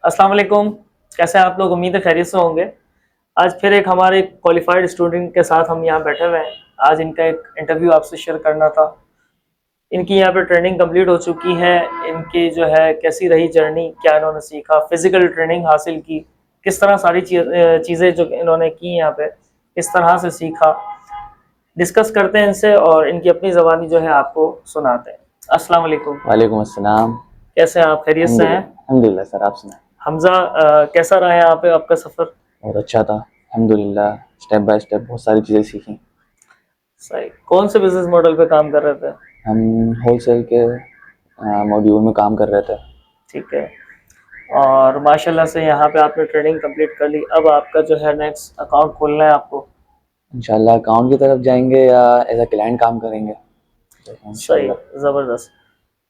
अस्सलाम वालेकुम, कैसे हैं आप लोग? उम्मीद है खैरियत से होंगे। आज फिर एक हमारे क्वालिफाइड स्टूडेंट के साथ हम यहाँ बैठे हुए हैं। आज इनका एक इंटरव्यू आपसे शेयर करना था। इनकी यहाँ पे ट्रेनिंग कंप्लीट हो चुकी है। इनकी जो है कैसी रही जर्नी, क्या इन्होंने सीखा, फिजिकल ट्रेनिंग हासिल की, किस तरह सारी चीज़ें जो इन्होंने की यहाँ पे, किस तरह से सीखा, डिस्कस करते हैं इनसे और इनकी अपनी ज़बानी जो है आपको सुनाते हैं। अस्सलाम वालेकुम। वालेकुम अस्सलाम। कैसे हैं आप? खैरियत से हैं? अल्हम्दुलिल्लाह सर, आप सुनाएं। हमजा, कैसा रहा यहाँ पे आपका सफ़र? बहुत अच्छा था अल्हम्दुलिल्लाह, स्टेप बाय स्टेप बहुत सारी चीज़ें सीखी। सही। कौन से बिजनेस मॉडल पे काम कर रहे थे? हम होलसेल के मॉड्यूल में काम कर रहे थे। ठीक है। और माशाल्लाह से यहाँ पे आपने ट्रेनिंग कंप्लीट कर ली। अब आपका जो है नेक्स्ट अकाउंट खोलना है आपको। इंशाल्लाह अकाउंट की तरफ जाएंगे या एज अ क्लाइंट काम करेंगे सही, इंशाल्लाह। ज़बरदस्त।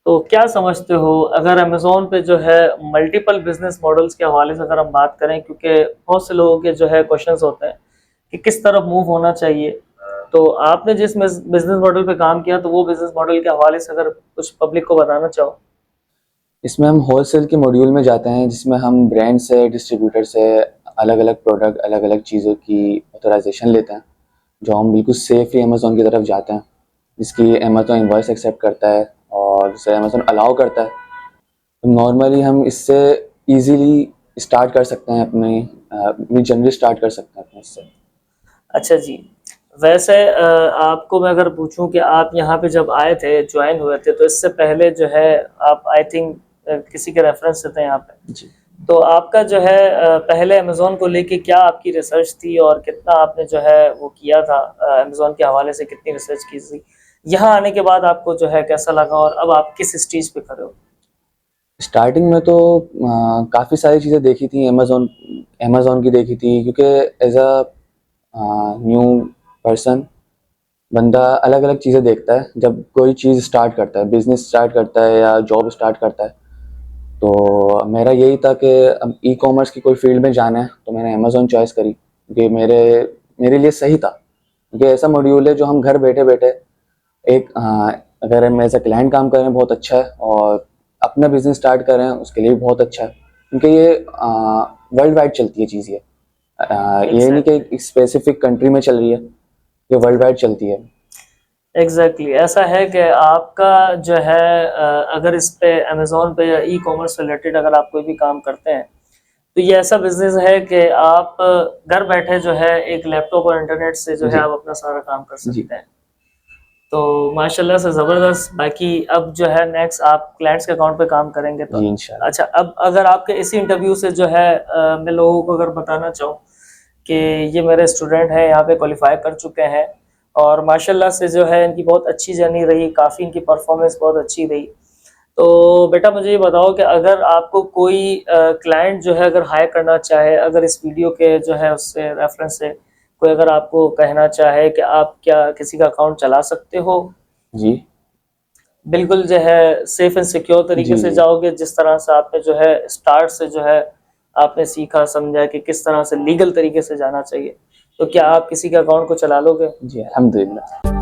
तो क्या समझते हो अगर अमेज़ोन पे जो है मल्टीपल बिजनेस मॉडल्स के हवाले से अगर हम बात करें, क्योंकि बहुत से लोगों के जो है क्वेश्चंस होते हैं कि किस तरफ मूव होना चाहिए, तो आपने जिस बिजनेस मॉडल पे काम किया तो वो बिजनेस मॉडल के हवाले से अगर कुछ पब्लिक को बताना चाहो। इसमें हम होलसेल के मॉड्यूल में जाते हैं, जिसमें हम ब्रांड से, डिस्ट्रीब्यूटर से अलग अलग प्रोडक्ट, अलग अलग चीज़ों की ऑथराइजेशन लेते हैं, जो हम बिल्कुल सेफली अमेज़ोन की तरफ जाते हैं, जिसकी अमेज़ोन इनवॉइस एक्सेप्ट करता है और जिसे अमेज़ोन अलाउ करता है। तो नॉर्मली हम इससे इजीली स्टार्ट कर सकते हैं, अपनी जर्नी स्टार्ट कर सकते हैं अपने इससे। अच्छा जी। वैसे आपको मैं अगर पूछूं कि आप यहाँ पे जब आए थे, ज्वाइन हुए थे, तो इससे पहले जो है आप आई थिंक किसी के रेफरेंस से थे यहाँ पे, जी, तो आपका जो है पहले अमेज़ोन को लेके क्या आपकी रिसर्च थी और कितना आपने जो है वो किया था, अमेज़ोन के हवाले से कितनी रिसर्च की थी? यहाँ आने के बाद आपको जो है कैसा लगा और अब आप किस स्टेज पे खड़े हो? स्टार्टिंग में तो काफ़ी सारी चीज़ें देखी थी, अमेज़ोन की देखी थी, क्योंकि एज अ न्यू पर्सन बंदा अलग अलग चीज़ें देखता है जब कोई चीज़ स्टार्ट करता है, बिजनेस स्टार्ट करता है या जॉब स्टार्ट करता है। तो मेरा यही था कि अब ई कॉमर्स की कोई फील्ड में जाना है, तो मैंने अमेज़ोन चॉइस करी, क्योंकि मेरे लिए सही था, क्योंकि ऐसा मॉड्यूल है जो हम घर बैठे बैठे एक अगर हम एज अ क्लाइंट काम कर रहे हैं बहुत अच्छा है, और अपना बिजनेस स्टार्ट कर रहे हैं उसके लिए भी बहुत अच्छा है, क्योंकि ये वर्ल्ड वाइड चलती है चीज़। ये नहीं कि एक स्पेसिफिक कंट्री में चल रही है, ये वर्ल्ड वाइड चलती है। एग्जैक्टली ऐसा है कि आपका जो है अगर इस पे अमेज़ोन पे या ई कॉमर्स रिलेटेड अगर आप कोई भी काम करते हैं, तो ये ऐसा बिजनेस है कि आप घर बैठे जो है एक लैपटॉप और इंटरनेट से जो है जी आप अपना सारा काम कर जी सकते हैं। तो माशाल्लाह से ज़बरदस्त। बाकी अब जो है नेक्स्ट आप क्लाइंट्स के अकाउंट पे काम करेंगे तो जी इंशाल्लाह। अच्छा, अब अगर आपके इसी इंटरव्यू से जो है मैं लोगों को अगर बताना चाहूँ कि ये मेरे स्टूडेंट हैं, यहाँ पे क्वालिफाई कर चुके हैं और माशाल्लाह से जो है इनकी बहुत अच्छी जर्नी रही, काफ़ी इनकी परफॉर्मेंस बहुत अच्छी रही, तो बेटा मुझे ये बताओ कि अगर आपको कोई क्लाइंट जो है अगर हायर करना चाहे, अगर इस वीडियो के जो है उससे रेफरेंस से कोई अगर आपको कहना चाहे कि आप क्या किसी का अकाउंट चला सकते हो, जी बिल्कुल जो है सेफ एंड सिक्योर तरीके जी से जी जाओगे, जिस तरह से आपने जो है स्टार्ट से जो है आपने सीखा समझा कि किस तरह से लीगल तरीके से जाना चाहिए, तो क्या आप किसी के अकाउंट को चला लोगे? जी अल्हम्दुलिल्लाह।